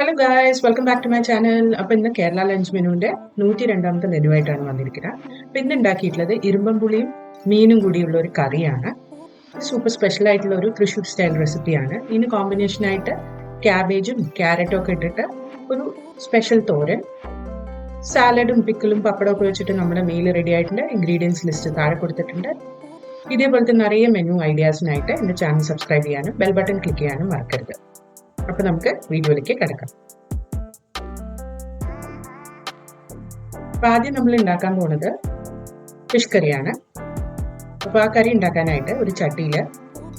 Hello guys, welcome back to my channel. അപ്പോൾ ഇന്ന് Kerala lunch മെനുവിന്റെ 102ാമത്തെ മെനുവായിട്ടാണ് വന്നിരിക്കുന്നത്. അപ്പോൾ ഇന്ന് ഉണ്ടാക്കിയിട്ടുള്ളത് ഇരുമ്പമ്പുളിയും മീനും കൂടിയുള്ള ഒരു കറിയാണ്. സൂപ്പർ സ്പെഷ്യൽ ആയിട്ടുള്ള ഒരു തൃശ്ശൂർ സ്റ്റൈൽ റെസിപ്പിയാണ്. ഇതിന് കോമ്പിനേഷനായിട്ട് ക്യാബേജും ക്യാരറ്റും ഒക്കെ ഇട്ടിട്ട് ഒരു സ്പെഷ്യൽ തോരൻ, സാലഡും പിക്കിളും പപ്പടം ഒക്കെ വെച്ചിട്ട് നമ്മുടെ മീൽ റെഡി ആയിട്ടുണ്ട്. ഇൻഗ്രീഡിയൻസ് ലിസ്റ്റ് താഴെ കൊടുത്തിട്ടുണ്ട്. ഇതേപോലത്തെ നിറയെ മെനു ഐഡിയാസിനായിട്ട് എൻ്റെ ചാനൽ സബ്സ്ക്രൈബ് ചെയ്യാനും ബെൽ ബട്ടൺ ക്ലിക്ക് ചെയ്യാനും മറക്കരുത്. അപ്പോൾ നമുക്ക് വീഡിയോയിലേക്ക് കിടക്കാം. അപ്പോൾ ആദ്യം നമ്മൾ ഉണ്ടാക്കാൻ പോകുന്നത് ഫിഷ് കറിയാണ്. അപ്പോൾ ആ കറി ഉണ്ടാക്കാനായിട്ട് ഒരു ചട്ടിയിൽ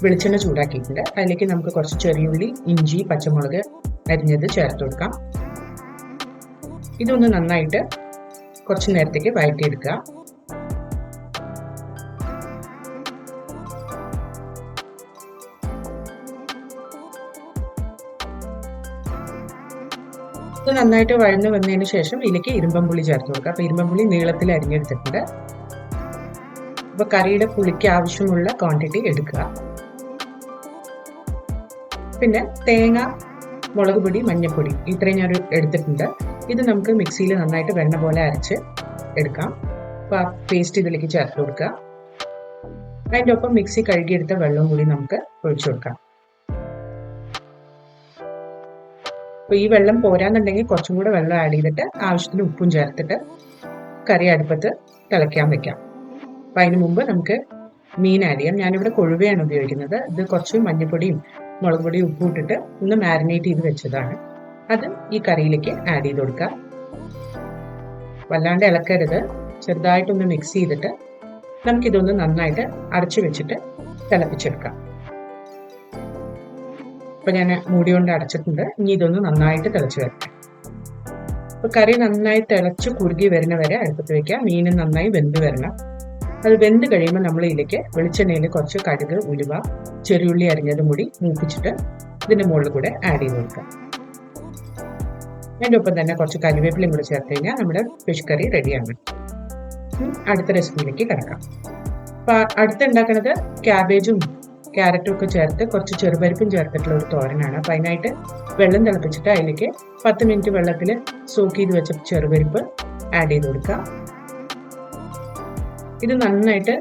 വെളിച്ചെണ്ണ ചൂടാക്കിയിട്ടുണ്ട്. അതിലേക്ക് നമുക്ക് കുറച്ച് ചെറിയുള്ളി, ഇഞ്ചി, പച്ചമുളക് അരിഞ്ഞത് ചേർത്ത് കൊടുക്കാം. ഇതൊന്ന് നന്നായിട്ട് കുറച്ച് നേരത്തേക്ക് വഴറ്റിയെടുക്കുക. ഇത് നന്നായിട്ട് വഴന്ന് വന്നതിന് ശേഷം ഇതിലേക്ക് ഇരുമ്പമ്പുളി ചേർത്ത് കൊടുക്കുക. അപ്പോൾ ഇരുമ്പമ്പുളി നീളത്തിൽ അരിഞ്ഞെടുത്തിട്ടുണ്ട്. അപ്പോൾ കറിയുടെ പുളിക്ക് ആവശ്യമുള്ള ക്വാണ്ടിറ്റി എടുക്കുക. പിന്നെ തേങ്ങ, മുളക് പൊടി, മഞ്ഞൾപ്പൊടി ഇത്രയും ഞാൻ എടുത്തിട്ടുണ്ട്. ഇത് നമുക്ക് മിക്സിയിൽ നന്നായിട്ട് വെണ്ണ പോലെ അരച്ച് എടുക്കാം. അപ്പോൾ ആ പേസ്റ്റ് ഇതിലേക്ക് ചേർത്ത് കൊടുക്കുക. അതിൻ്റെ ഒപ്പം മിക്സി കഴുകിയെടുത്ത വെള്ളവും കൂടി നമുക്ക് ഒഴിച്ചു കൊടുക്കാം. അപ്പോൾ ഈ വെള്ളം പോരാന്നുണ്ടെങ്കിൽ കുറച്ചും കൂടെ വെള്ളം ആഡ് ചെയ്തിട്ട് ആവശ്യത്തിന് ഉപ്പും ചേർത്തിട്ട് കറി അടുപ്പത്ത് തിളയ്ക്കാൻ വെക്കാം. അപ്പം അതിന് മുമ്പ് നമുക്ക് മീൻ ആഡ് ചെയ്യാം. ഞാനിവിടെ കൊഴുവയാണ് ഉപയോഗിക്കുന്നത്. ഇത് കുറച്ച് മഞ്ഞൾപ്പൊടിയും മുളക് പൊടിയും ഉപ്പും ഇട്ടിട്ട് ഒന്ന് മാരിനേറ്റ് ചെയ്ത് വെച്ചതാണ്. അത് ഈ കറിയിലേക്ക് ആഡ് ചെയ്ത് കൊടുക്കുക. വല്ലാണ്ട് ഇളക്കരുത്, ചെറുതായിട്ടൊന്ന് മിക്സ് ചെയ്തിട്ട് നമുക്കിതൊന്ന് നന്നായിട്ട് അടച്ചു വെച്ചിട്ട് തിളപ്പിച്ചെടുക്കാം. അപ്പോൾ ഞാൻ മൂടി കൊണ്ട് അടച്ചിട്ടുണ്ട്. ഇനി ഇതൊന്ന് നന്നായിട്ട് തിളച്ച് വരട്ടെ. അപ്പോൾ കറി നന്നായി തിളച്ച് കുറുകി വരുന്ന വരെ അടുപ്പത്ത് വയ്ക്കുക. മീൻ നന്നായി വെന്ത് വരണം. അത് വെന്ത് കഴിയുമ്പോൾ നമ്മൾ ഇതിലേക്ക് വെളിച്ചെണ്ണയിൽ കുറച്ച് കടുക്, ഉലുവ, ചെറിയുള്ളി അരിഞ്ഞതും കൂടി മൂപ്പിച്ചിട്ട് ഇതിൻ്റെ മുകളിൽ കൂടെ ആഡ് ചെയ്ത് കൊടുക്കുക. അതിൻ്റെ ഒപ്പം തന്നെ കുറച്ച് കറിവേപ്പിലയും കൂടെ ചേർത്ത് കഴിഞ്ഞാൽ നമ്മുടെ ഫിഷ് കറി റെഡിയാണ്. അടുത്ത റെസിപ്പിയിലേക്ക് കിടക്കാം. അപ്പോൾ അടുത്തുണ്ടാക്കുന്നത് ക്യാബേജും ക്യാരറ്റും ഒക്കെ ചേർത്ത് കുറച്ച് ചെറുപരിപ്പും ചേർത്തിട്ടുള്ള ഒരു തോരനാണ്. അപ്പോൾ അതിനായിട്ട് വെള്ളം തിളപ്പിച്ചിട്ട് അതിലേക്ക് 10 മിനിറ്റ് വെള്ളത്തിൽ സോക്ക് ചെയ്ത് വെച്ച ചെറുപരിപ്പ് ആഡ് ചെയ്ത് കൊടുക്കുക. ഇത് നന്നായിട്ട്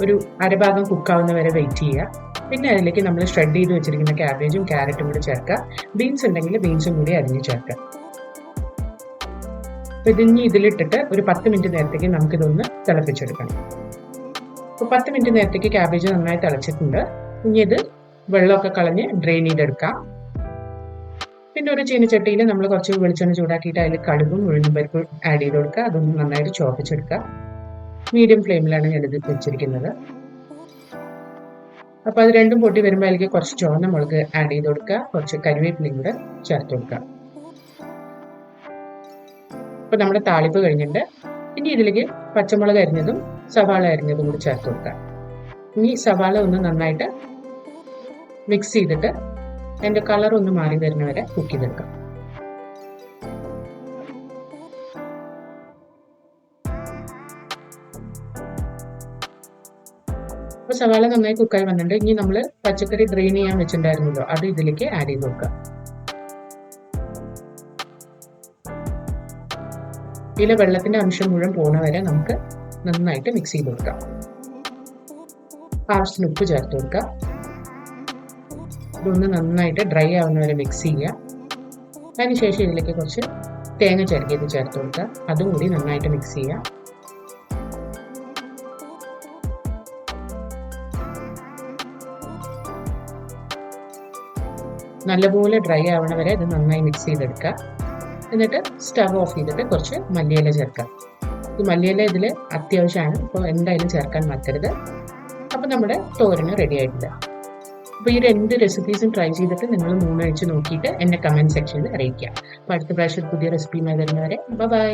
ഒരു അരഭാഗം കുക്കാവുന്ന വരെ വെയിറ്റ് ചെയ്യുക. പിന്നെ അതിലേക്ക് നമ്മൾ ഷ്രെഡ് ചെയ്ത് വെച്ചിരിക്കുന്ന ക്യാബേജും ക്യാരറ്റും കൂടി ചേർക്കുക. ബീൻസ് ഉണ്ടെങ്കിൽ ബീൻസും കൂടി അരിഞ്ഞ് ചേർക്കുക. അപ്പോൾ ഇതിലിട്ടിട്ട് ഒരു 10 മിനിറ്റ് നേരത്തേക്ക് നമുക്കിതൊന്ന് തിളപ്പിച്ചെടുക്കണം. അപ്പോൾ 10 മിനിറ്റ് നേരത്തേക്ക് ക്യാബേജ് നന്നായി തിളച്ചിട്ടുണ്ട്. ഇനി ഇത് വെള്ളമൊക്കെ കളഞ്ഞ് ഡ്രെയിൻ ചെയ്തെടുക്കാം. പിന്നെ ഒരു ചീനച്ചട്ടിയിൽ നമ്മൾ കുറച്ച് വെളിച്ചെണ്ണ ചൂടാക്കിയിട്ട് അതിൽ കടുകും ഉഴുന്നുപരിപ്പും ആഡ് ചെയ്ത് കൊടുക്കുക. അതൊന്ന് നന്നായിട്ട് ചോപ്പിച്ചെടുക്കുക. മീഡിയം ഫ്ലെയിമിലാണ് ഞാനിത് വെച്ചിരിക്കുന്നത്. അപ്പോൾ അത് രണ്ടും പൊട്ടി വരുമ്പോൾ അതിലേക്ക് കുറച്ച് ചുവന്ന മുളക് ആഡ് ചെയ്ത് കൊടുക്കുക. കുറച്ച് കരിവേപ്പിലയും കൂടെ ചേർത്ത് കൊടുക്കുക. അപ്പോൾ നമ്മുടെ താളിപ്പ് കഴിഞ്ഞിട്ടുണ്ട്. ഇനി ഇതിലേക്ക് പച്ചമുളക് അരിഞ്ഞതും സവാള അരിഞ്ഞതും കൂടി ചേർത്ത് കൊടുക്കുക. ഇനി സവാള ഒന്ന് നന്നായിട്ട് മിക്സ് ചെയ്തിട്ട് അതിൻ്റെ കളർ ഒന്ന് മാറി വരുന്നവരെ കുക്ക് ചെയ്തെടുക്കാം. അപ്പോൾ സവാള നന്നായി കുക്കായി വന്നിട്ടുണ്ട്. ഇനി നമ്മൾ പച്ചക്കറി ഡ്രെയിൻ ചെയ്യാൻ വെച്ചിട്ടുണ്ടായിരുന്നല്ലോ, അത് ഇതിലേക്ക് ആഡ് ചെയ്ത് കൊടുക്കുക. ഇതിലെ വെള്ളത്തിന്റെ അംശം മുഴുവൻ പോണ വരെ നമുക്ക് നന്നായിട്ട് മിക്സ് ചെയ്ത് കൊടുക്കാം. ആവശ്യത്തിന് ഉപ്പ് ചേർത്ത് കൊടുക്കുക. ഇതൊന്ന് നന്നായിട്ട് ഡ്രൈ ആവുന്ന വരെ മിക്സ് ചെയ്യുക. അതിനുശേഷം ഇതിലേക്ക് കുറച്ച് തേങ്ങ ചിരകിയത് ചേർത്ത് കൊടുക്കുക. അതും കൂടി നന്നായിട്ട് മിക്സ് ചെയ്യുക. നല്ലപോലെ ഡ്രൈ ആവണ വരെ ഇത് നന്നായി മിക്സ് ചെയ്തെടുക്കുക. എന്നിട്ട് സ്റ്റവ് ഓഫ് ചെയ്തിട്ട് കുറച്ച് മല്ലിയില ചേർക്കാം. ഈ മല്ലിയില ഇതിൽ അത്യാവശ്യമാണ്, അപ്പോൾ എന്തായാലും ചേർക്കാൻ മറക്കരുത്. അപ്പോൾ നമ്മുടെ തോരന് റെഡി ആയിട്ടില്ല. അപ്പോൾ ഈ 2 റെസിപ്പീസും ട്രൈ ചെയ്തിട്ട് നിങ്ങൾ 3 നോക്കിയിട്ട് എന്നെ കമൻറ്റ് സെക്ഷനിൽ അറിയിക്കുക. അപ്പോൾ അടുത്ത പ്രാവശ്യം പുതിയ റെസിപ്പിയുമായി വരുന്നവരെ ബൈ.